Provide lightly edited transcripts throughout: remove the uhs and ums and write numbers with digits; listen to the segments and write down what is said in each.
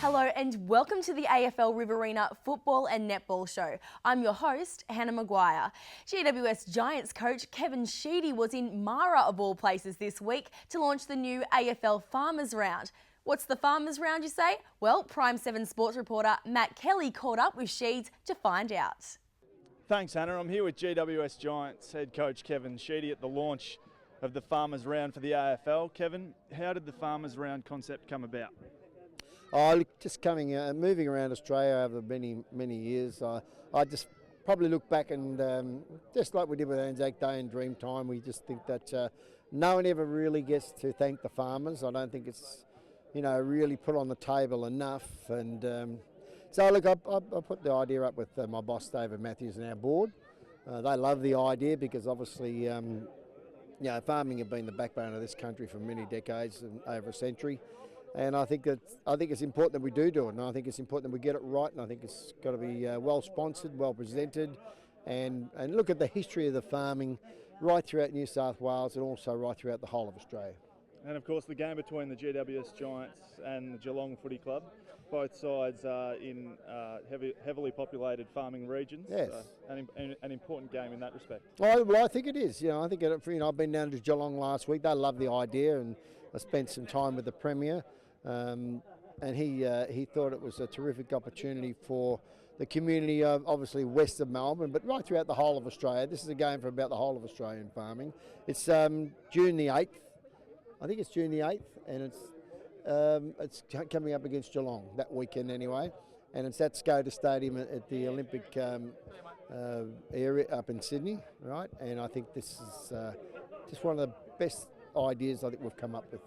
Hello and welcome to the AFL Riverina Football and Netball Show. I'm your host, Hannah Maguire. GWS Giants coach Kevin Sheedy was in Mara of all places this week to launch the new AFL Farmers Round. What's the Farmers Round, you say? Well, Prime 7 sports reporter Matt Kelly caught up with Sheeds to find out. Thanks, Hannah. I'm here with GWS Giants head coach Kevin Sheedy at the launch of the Farmers Round for the AFL. Kevin, how did the Farmers Round concept come about? Look, just moving around Australia over many years, I just probably look back and just like we did with Anzac Day and Dreamtime, we just think that no one ever really gets to thank the farmers. I don't think it's, really put on the table enough. And so look, I put the idea up with my boss David Matthews and our board. They love the idea because obviously, farming have been the backbone of this country for many decades and over a century. And I think it's important that we do it, and I think it's important that we get it right, and I think it's got to be well sponsored, well presented, and look at the history of the farming right throughout New South Wales and also right throughout the whole of Australia. And of course the game between the GWS Giants and the Geelong Footy Club, both sides are in heavily populated farming regions. Yes. An important game in that respect. Well, I think it is. I think I've been down to Geelong last week. They love the idea, and I spent some time with the Premier. And he thought it was a terrific opportunity for the community of obviously west of Melbourne, but right throughout the whole of Australia. This is a game for about the whole of Australian farming. It's June the 8th. I think it's June the 8th, and it's coming up against Geelong that weekend anyway. And it's at Skoda Stadium at the Olympic area up in Sydney, right? And I think this is just one of the best ideas I think we've come up with.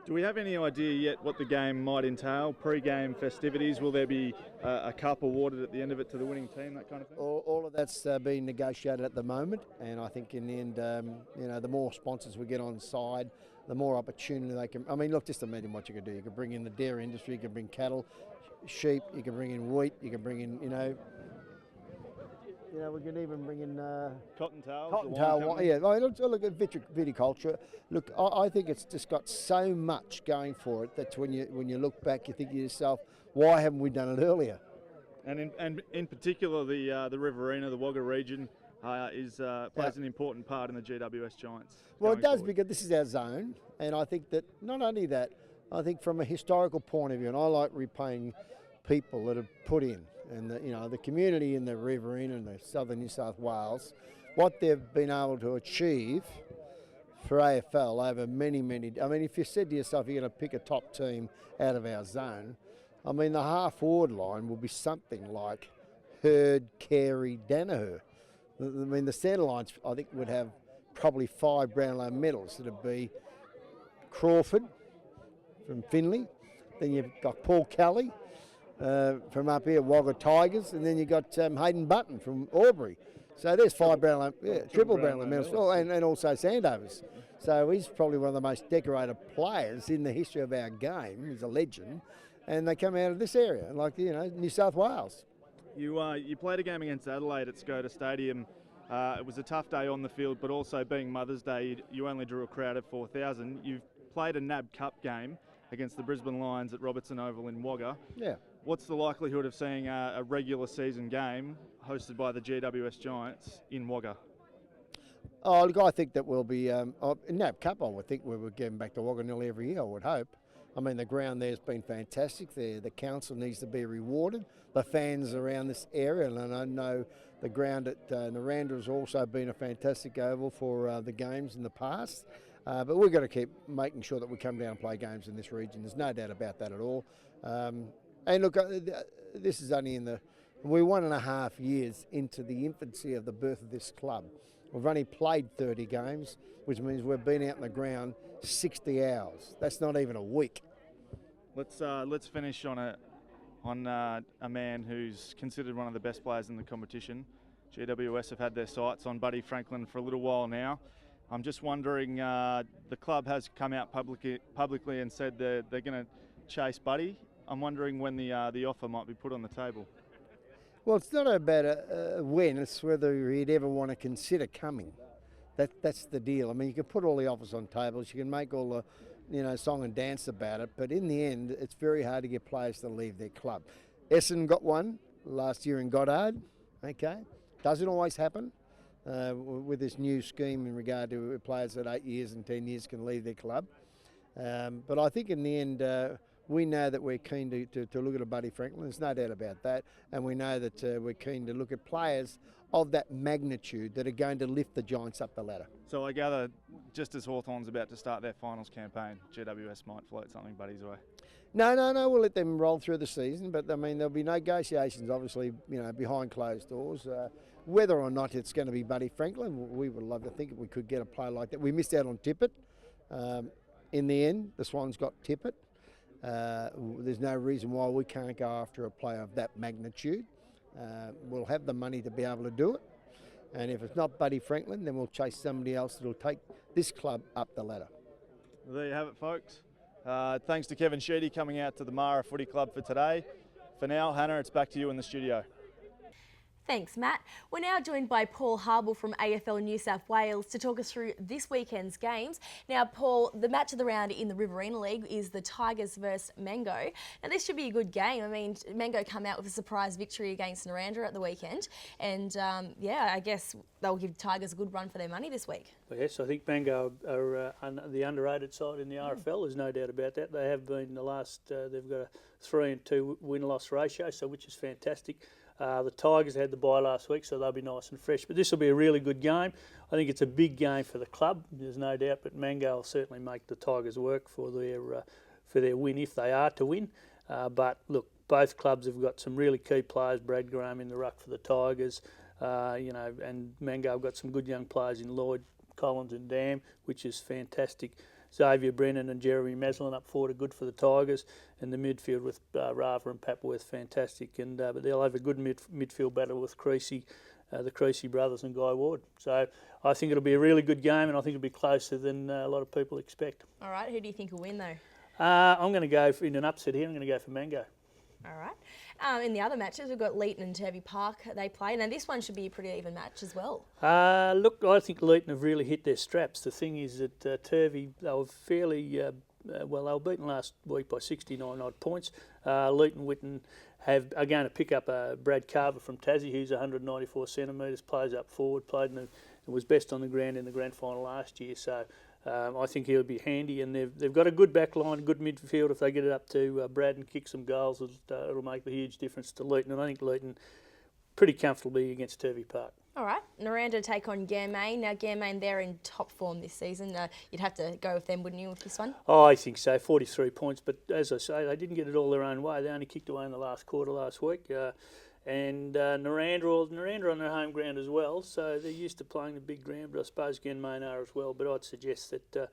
Do we have any idea yet what the game might entail? Pre-game festivities? Will there be a cup awarded at the end of it to the winning team, that kind of thing? All of that's being negotiated at the moment, and I think in the end, the more sponsors we get on side, the more opportunity they can. I mean, look, just imagine what you could do. You could bring in the dairy industry, you can bring cattle, sheep, you can bring in wheat, you can bring in, we can even bring in cottontail wine. Yeah, look at viticulture. Look, I think it's just got so much going for it that when you look back, you think to yourself, why haven't we done it earlier? And in particular, the Riverina, the Wagga region, plays an important part in the GWS Giants. Well, it does forward. Because this is our zone, and I think that not only that, I think from a historical point of view, and I like repaying people that have put in, and the community in the Riverina and the southern New South Wales, what they've been able to achieve for AFL over many. I mean, if you said to yourself you're going to pick a top team out of our zone, I mean the half-forward line will be something like Hurd, Carey, Danaher. I mean the centre lines I think would have probably 5 Brownlow medals. It'd be Crawford from Finley, then you've got Paul Kelly. From up here, Wagga Tigers, and then you got Hayden Button from Albury. So there's 5 Brownlow, triple Brownlow medals, and also Sandovers. So he's probably one of the most decorated players in the history of our game. He's a legend, and they come out of this area, like New South Wales. You played a game against Adelaide at Skoda Stadium. It was a tough day on the field, but also being Mother's Day, you only drew a crowd of 4,000. You've played a NAB Cup game against the Brisbane Lions at Robertson Oval in Wagga. Yeah. What's the likelihood of seeing a regular season game hosted by the GWS Giants in Wagga? Oh, look, I think that we'll be in NAB Cup. I would think we would get back to Wagga nearly every year. I would hope. I mean, the ground there's been fantastic. The council needs to be rewarded. The fans around this area, and I know the ground at Naranda has also been a fantastic oval for the games in the past. But we've got to keep making sure that we come down and play games in this region. There's no doubt about that at all. And look, this is only we're 1.5 years into the infancy of the birth of this club. We've only played 30 games, which means we've been out in the ground 60 hours. That's not even a week. Let's finish on a man who's considered one of the best players in the competition. GWS have had their sights on Buddy Franklin for a little while now. I'm just wondering, the club has come out publicly and said they're going to chase Buddy. I'm wondering when the offer might be put on the table. Well, it's not about a when, it's whether he'd ever want to consider coming. That's the deal. I mean, you can put all the offers on tables, you can make all song and dance about it, but in the end, it's very hard to get players to leave their club. Essendon got one last year in Goddard, okay? Doesn't always happen with this new scheme in regard to players that 8 years and 10 years can leave their club. But I think in the end, we know that we're keen to look at a Buddy Franklin. There's no doubt about that. And we know that we're keen to look at players of that magnitude that are going to lift the Giants up the ladder. So I gather, just as Hawthorn's about to start their finals campaign, GWS might float something Buddy's way. No, we'll let them roll through the season. But, I mean, there'll be negotiations, obviously, behind closed doors. Whether or not it's going to be Buddy Franklin, we would love to think if we could get a player like that. We missed out on Tippett. In the end, the Swans got Tippett. There's no reason why we can't go after a player of that magnitude. We'll have the money to be able to do it. And if it's not Buddy Franklin, then we'll chase somebody else that'll take this club up the ladder. Well, there you have it, folks. Thanks to Kevin Sheedy coming out to the Mara Footy Club for today. For now, Hannah, it's back to you in the studio. Thanks, Matt. We're now joined by Paul Harble from AFL New South Wales to talk us through this weekend's games. Now, Paul, the match of the round in the Riverina League is the Tigers versus Mango. Now, this should be a good game. I mean, Mango come out with a surprise victory against Narrandera at the weekend. And, I guess they'll give Tigers a good run for their money this week. Well, yes, I think Mango are the underrated side in the RFL. There's no doubt about that. They have been the last, they've got a 3-2 win-loss ratio, so which is fantastic. The Tigers had the bye last week, so they'll be nice and fresh. But this will be a really good game. I think it's a big game for the club, there's no doubt. But Mango will certainly make the Tigers work for their win if they are to win. But look, both clubs have got some really key players. Brad Graham in the ruck for the Tigers, and Mango have got some good young players in Lloyd, Collins and Dam, which is fantastic. Xavier Brennan and Jeremy Maslin up forward are good for the Tigers, and the midfield with Rava and Papworth fantastic. But they'll have a good midfield battle with Creasy, the Creasy brothers and Guy Ward. So I think it'll be a really good game, and I think it'll be closer than a lot of people expect. All right, who do you think will win though? I'm going to go in an upset here. I'm going to go for Mango. All right. In the other matches, we've got Leeton and Turvey Park. They play. Now, this one should be a pretty even match as well. Look, I think Leeton have really hit their straps. The thing is that Turvey, they were fairly, they were beaten last week by 69 odd points. Leeton Witten are going to pick up Brad Carver from Tassie, who's 194 centimetres, plays up forward, played and was best on the ground in the grand final last year. So I think he'll be handy, and they've got a good back line, good midfield. If they get it up to Brad and kick some goals, it'll make a huge difference to Leeton. And I think Leeton pretty comfortably against Turvey Park. All right, Narrandera take on Gairmain. Now, Gairmain, they're in top form this season. You'd have to go with them, wouldn't you, with this one? Oh, I think so, 43 points. But as I say, they didn't get it all their own way. They only kicked away in the last quarter last week. And Narrandera on their home ground as well, so they're used to playing the big ground, but I suppose Gairmain are as well. But I'd suggest that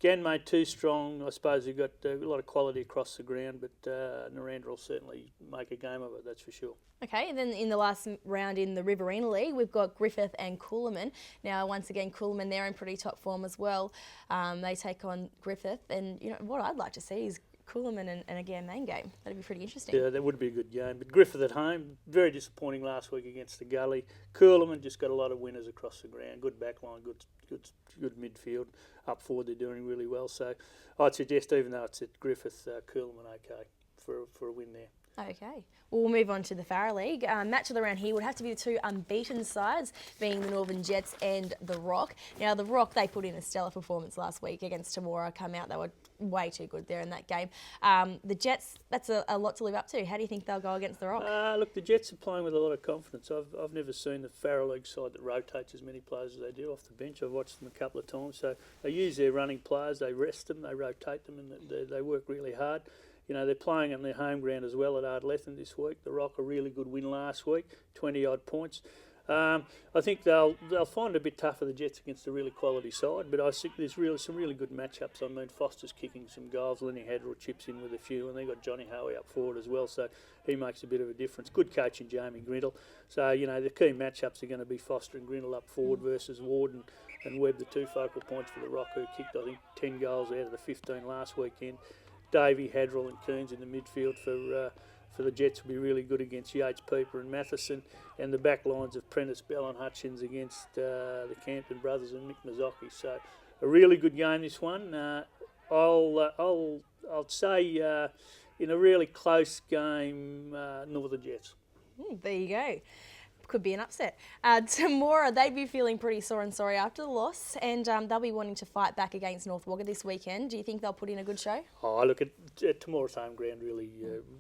Gairmain too strong. I suppose they've got a lot of quality across the ground, but Narrandera will certainly make a game of it, that's for sure. Okay, and then in the last round in the Riverina League, we've got Griffith and Coolaman. Now, once again, Coolaman, they're in pretty top form as well. They take on Griffith, and what I'd like to see is Coolaman and a Gairmain game. That'd be pretty interesting. Yeah, that would be a good game. But Griffith at home, very disappointing last week against the Gully. Coolaman just got a lot of winners across the ground. Good backline, good midfield. Up forward, they're doing really well. So I'd suggest, even though it's at Griffith, Coolaman okay for a win there. Okay, well, we'll move on to the Farah League. Match of the round here would have to be the two unbeaten sides, being the Northern Jets and the Rock. Now, the Rock, they put in a stellar performance last week against Temora. Come out, they were way too good there in that game. The Jets, that's a lot to live up to. How do you think they'll go against the Rock? Look, the Jets are playing with a lot of confidence. I've never seen the Farah League side that rotates as many players as they do off the bench. I've watched them a couple of times. So they use their running players, they rest them, they rotate them, and they work really hard. They're playing on their home ground as well at Ardlethan this week. The Rock a really good win last week, 20-odd points. I think they'll find it a bit tougher, the Jets, against a really quality side, but I think there's some really good matchups. I mean, Foster's kicking some goals, Lenny Hadrell chips in with a few, and they've got Johnny Howie up forward as well, so he makes a bit of a difference. Good coaching, Jamie Grindle. So, the key matchups are going to be Foster and Grindle up forward versus Ward and Webb, the two focal points for the Rock, who kicked, I think, 10 goals out of the 15 last weekend. Davey, Hadrell and Coons in the midfield for the Jets will be really good against Yates, Pieper and Matheson, and the back lines of Prentice, Bell and Hutchins against the Campton brothers and Mick Mazzocchi. So a really good game, this one. I'll say in a really close game, Northern Jets. There you go. Could be an upset. Temora, they'd be feeling pretty sore and sorry after the loss, and they'll be wanting to fight back against North Wagga this weekend. Do you think they'll put in a good show? Oh, look, at Temora's home ground really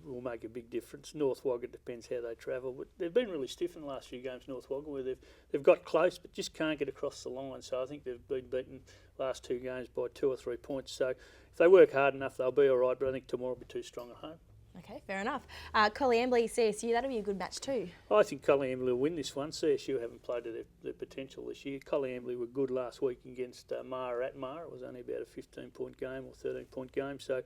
will make a big difference. North Wagga depends how they travel, but they've been really stiff in the last few games, North Wagga, where they've got close but just can't get across the line. So I think they've been beaten last 2 games by 2 or 3 points. So if they work hard enough, they'll be all right, but I think Temora will be too strong at home. Okay, fair enough. Colliambly, CSU, that'll be a good match too. I think Colliambly will win this one. CSU haven't played to their potential this year. Colliambly were good last week against Mara at Mara. It was only about a 15-point game or 13-point game. So,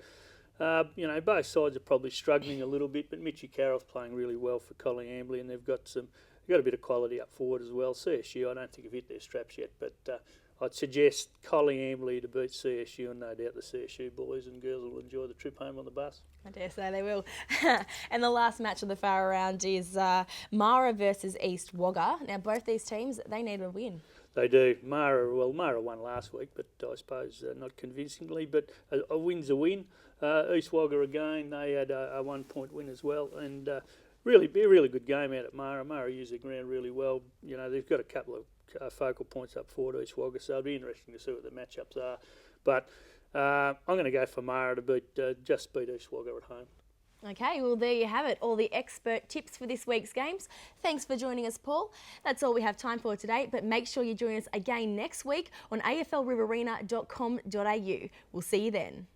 both sides are probably struggling a little bit, but Mitchie Carroll's playing really well for Colliambly, and they've got a bit of quality up forward as well. CSU, I don't think have hit their straps yet, but I'd suggest Colliambly to beat CSU, and no doubt the CSU boys and girls will enjoy the trip home on the bus. I dare say they will. And the last match of the far round is Mara versus East Wagga. Now, both these teams, they need a win. They do. Mara won last week, but I suppose not convincingly, but a win's a win. East Wagga again, they had a 1-point win as well, and really be a really good game out at Mara. Mara used the ground really well. You know, they've got a couple of focal points up forward, East Wagga, so it'll be interesting to see what the matchups are. But I'm going to go for Mara to just beat East Wagga at home. Okay, well, there you have it, all the expert tips for this week's games. Thanks for joining us, Paul. That's all we have time for today, but make sure you join us again next week on aflriverina.com.au. We'll see you then.